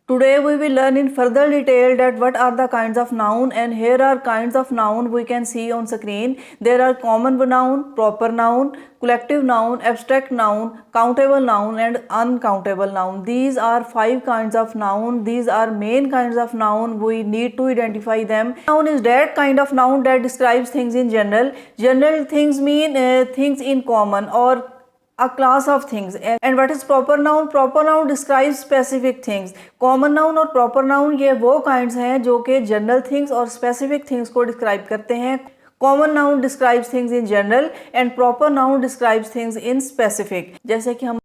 Today we will learn in further detail that what are the kinds of noun, and here are kinds of noun we can see on screen. There are common noun, proper noun, collective noun, abstract noun, countable noun and uncountable noun. These are 5 kinds of noun. These are main kinds of noun. We need to identify them. Noun is that kind of noun that describes things in general. General things mean things in common or a class of things. And what is proper noun? Proper noun describes specific things. Common noun और proper noun ये वो kinds हैं जो कि general things और specific things को describe करते हैं. Common noun describes things in general and proper noun describes things in specific. जैसे कि हम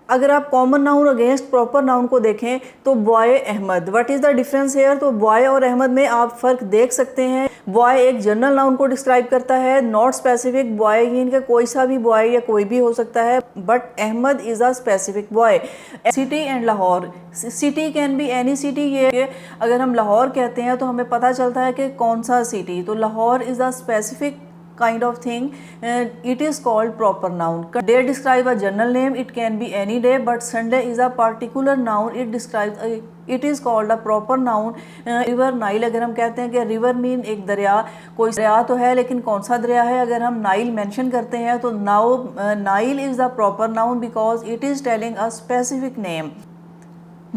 अगर आप common noun against proper noun को देखें तो boy Ahmad, what is the difference here? तो बॉय और अहमद में आप फ़र्क देख सकते हैं. बॉय एक जनरल नाउन को डिस्क्राइब करता है, नॉट स्पेसिफिक. बॉय इनका कोई सा भी बॉय या कोई भी हो सकता है, but Ahmad is a specific boy. City and Lahore, city can be any city. ये अगर हम लाहौर कहते हैं तो हमें पता चलता है कि कौन सा सिटी. तो Lahore is a specific kind of thing. It is called proper noun. Day describe a general name. It can be any day, but Sunday is a particular noun. It describes it is called a proper noun. River, Nile अगर हम कहते हैं कि river mean एक दरिया, कोई दरिया तो है लेकिन कौन सा दरिया है, अगर हम नाइल मेंशन करते हैं तो Nile is the proper noun because it is telling a specific name.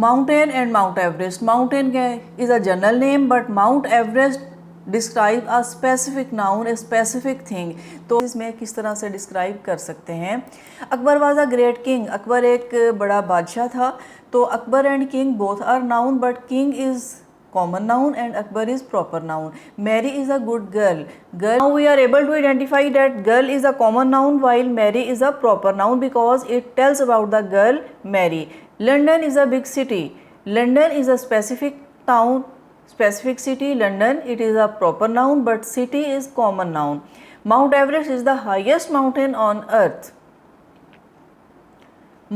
Mountain and Mount Everest. Mountain is a general name, but Mount Everest describe a specific noun, a specific thing. तो इसमें किस तरह से describe कर सकते हैं. Akbar was a great king. Akbar एक बड़ा बादशाह था. तो Akbar and king both are noun, but king is common noun and Akbar is proper noun. Mary is a good girl. Now we are able to identify that girl is a common noun while Mary is a proper noun because it tells about the girl Mary. London is a big city. London is a specific town, specific city. London, it is a proper noun, but city is common noun. Mount Everest is the highest mountain on earth.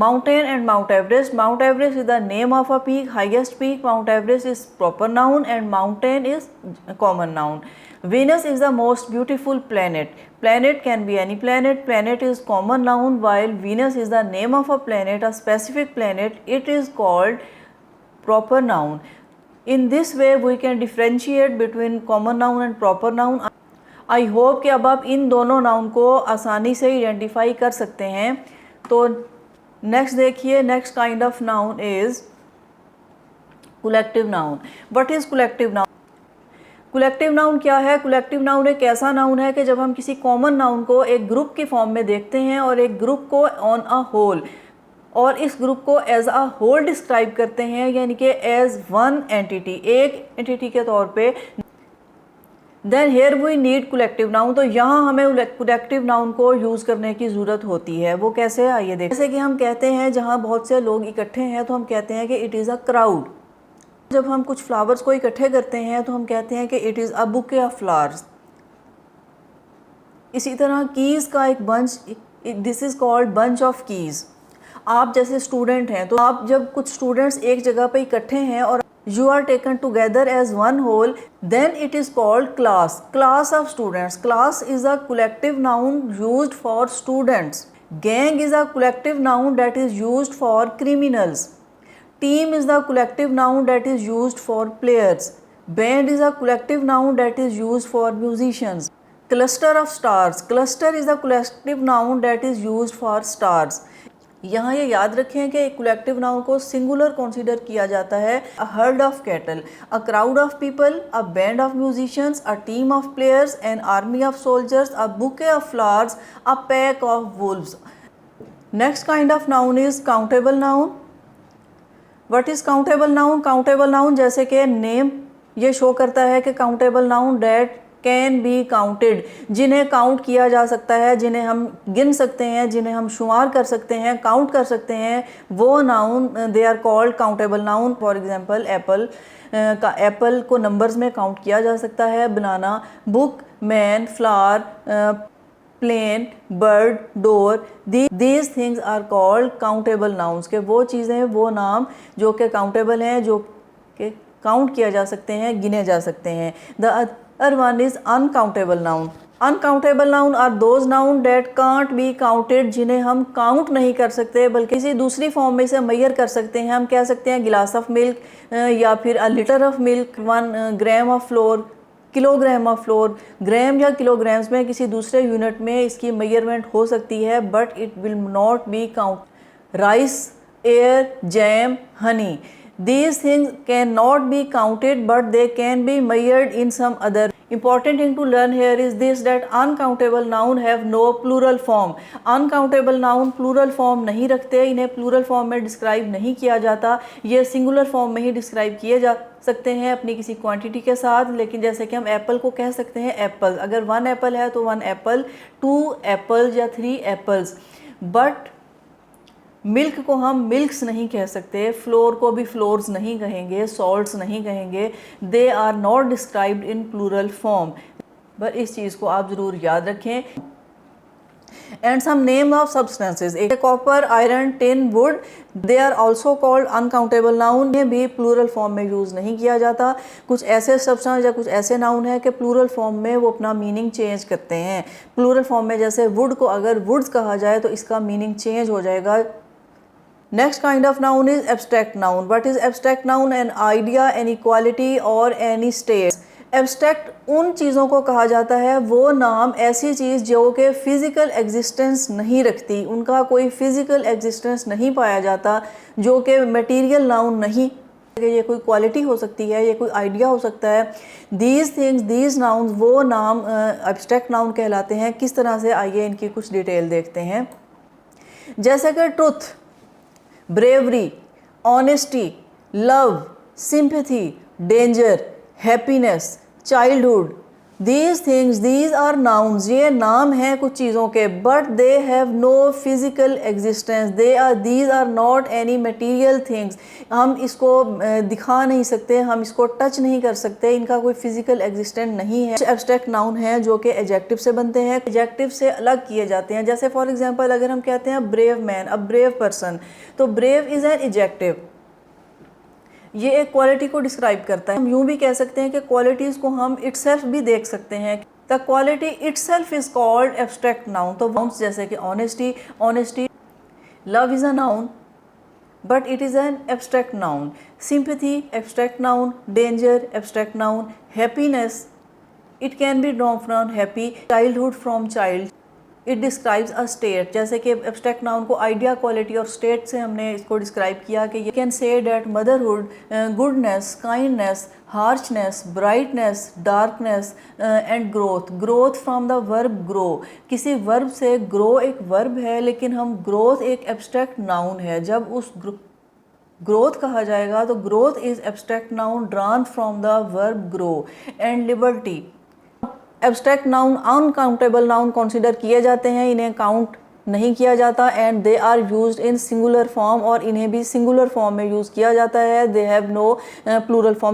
Mountain and Mount Everest. Mount Everest is the name of a peak, highest peak. Mount Everest is proper noun and mountain is common noun. Venus is the most beautiful planet. Planet can be any planet. Planet is common noun while Venus is the name of a planet, a specific planet. It is called proper noun. In this way we can differentiate between common noun and proper noun. I hope कि अब आप इन दोनों noun को आसानी से identify कर सकते हैं. तो नेक्स्ट देखिए, next kind of noun is collective noun. What is collective noun? Collective noun क्या है? कलेक्टिव नाउन एक ऐसा नाउन है कि जब हम किसी कॉमन नाउन को एक ग्रुप की फॉर्म में देखते हैं और एक ग्रुप को ऑन अ होल और इस ग्रुप को एज अ होल डिस्क्राइब करते हैं, यानी कि एज वन एंटिटी, एक एंटिटी के तौर पे. Then here we need collective noun. तो यहाँ हमें कलेक्टिव नाउन को यूज़ करने की ज़रूरत होती है. वो कैसे, आइए देखें. जैसे कि हम कहते हैं जहाँ बहुत से लोग इकट्ठे हैं तो हम कहते हैं कि इट इज़ अ क्राउड. जब हम कुछ फ्लावर्स को इकट्ठे करते हैं तो हम कहते हैं कि it is a bouquet of flowers. इसी तरह कीज़ का एक bunch, this is called bunch of keys. आप जैसे स्टूडेंट हैं तो आप जब कुछ स्टूडेंट्स एक जगह पे इकट्ठे हैं और you are taken together as one whole, then it is called class. Class of students. Class is a collective noun used for students. Gang is a collective noun that is used for criminals. Team is the collective noun that is used for players. Band is a collective noun that is used for musicians. Cluster of stars. Cluster is a collective noun that is used for stars. यहाँ ये याद रखें कि एक collective noun को singular consider किया जाता है. A herd of cattle, a crowd of people, a band of musicians, a team of players, an army of soldiers, a bouquet of flowers, a pack of Wolves. Next kind of noun is countable noun. What is countable noun? Countable noun जैसे कि name ये show करता है कि countable noun date can be counted, जिन्हें count किया जा सकता है, जिन्हें हम गिन सकते हैं, जिन्हें हम शुमार कर सकते हैं, काउंट कर सकते हैं, वो noun they are called countable noun. For example apple का, एप्पल को नंबर्स में काउंट किया जा सकता है. Banana, book, man, flower, plane, bird, door, these things are called countable nouns. के वो चीज़ें, वो नाम जो कि काउंटेबल हैं, जो कि काउंट किया जा सकते हैं, गिने जा सकते हैं. The other one is uncountable noun. Uncountable noun are those noun that can't be counted, जिन्हें हम काउंट नहीं कर सकते बल्कि किसी दूसरी फॉर्म में इसे मैयर कर सकते हैं। हम कह सकते हैं गिलास ऑफ मिल्क, या फिर a litre of milk, 1 gram of flour, kilogram of flour. Gram या किलोग्राम्स में किसी दूसरे यूनिट में इसकी मेजरमेंट हो सकती है, but it will not be count. Rice, air, jam, Honey, these things cannot be counted but they can be measured in some other. Important thing to learn here is this, that uncountable noun have no plural form. uncountable noun plural form नहीं रखते, इन्हें plural form में describe नहीं किया जाता, ये singular form में ही describe किए जा सकते हैं अपनी किसी क्वांटिटी के साथ। लेकिन जैसे कि हम एप्पल को कह सकते हैं एप्पल, अगर 1 एप्पल है तो 1 एप्पल, 2 एप्पल्स या 3 एप्पल्स, बट मिल्क को हम मिल्क्स नहीं कह सकते, फ्लोर को भी फ्लोर्स नहीं कहेंगे, सॉल्ट्स नहीं कहेंगे। They are not described in plural form. बस इस चीज़ को आप ज़रूर याद रखें। And some name of substances, एक copper, iron, tin, wood, they are also called uncountable noun. ये भी प्लूरल फॉर्म में यूज़ नहीं किया जाता। कुछ ऐसे सब्सटेंस या कुछ ऐसे नाउन है कि प्लूरल फॉर्म में वो अपना मीनिंग चेंज करते हैं। प्लूरल फॉर्म में जैसे वुड को अगर वुड्स कहा जाए तो इसका मीनिंग चेंज हो जाएगा। Next kind of noun is abstract noun. What is abstract noun? An idea, any quality or any state. Abstract उन चीज़ों को कहा जाता है, वो नाम ऐसी चीज़ जो कि फ़िज़िकल एग्जिस्टेंस नहीं रखती, उनका कोई फ़िज़िकल एग्जिस्टेंस नहीं पाया जाता, जो कि मटेरियल नाउन नहीं। ये कोई क्वालिटी हो सकती है, ये कोई आइडिया हो सकता है। दीज थिंग्स, दीज नाउन्स, वो नाम एब्स्ट्रैक्ट नाउन कहलाते हैं। किस तरह से, आइए इनकी कुछ डिटेल देखते हैं। जैसे कि truth, bravery, honesty, love, sympathy, danger, happiness, childhood, these things, these are nouns. ये नाम हैं कुछ चीज़ों के, but they have no physical existence. These are not any material things. हम इसको दिखा नहीं सकते, हम इसको टच नहीं कर सकते, इनका कोई फिजिकल एग्जिस्टेंस नहीं है। एब्स्ट्रैक्ट नाउन हैं जो कि एडजेक्टिव से बनते हैं, एडजेक्टिव से अलग किए जाते हैं। जैसे फॉर एग्जांपल अगर हम कहते हैं brave man, a brave person, तो ब्रेव इज़ एन एडजेक्टिव, ये एक क्वालिटी को डिस्क्राइब करता है। हम यूँ भी कह सकते हैं कि क्वालिटीज़ को हम इटसेल्फ भी देख सकते हैं। The quality itself is called abstract noun. तो नाउन्स जैसे कि honesty, love is a noun but it is an abstract noun. Sympathy, abstract noun. Danger, abstract noun. Happiness, it can be drawn from happy. Childhood, from child. It describes a state, जैसे कि abstract noun को idea, quality और state से हमने इसको describe किया कि you can say that motherhood, goodness, kindness, harshness, brightness, darkness and growth. Growth from the verb grow, किसी वर्ब से ग्रो एक वर्ब है, लेकिन हम ग्रोथ एक एब्स्ट्रैक्ट नाउन है। जब उस ग्रोथ कहा जाएगा तो growth is abstract noun drawn from the verb grow. And liberty, abstract noun uncountable noun consider किए जाते हैं, इन्हें काउंट नहीं किया जाता। And they are used in singular form, और इन्हें भी सिंगुलर फॉर्म में यूज़ किया जाता है। They have no plural form.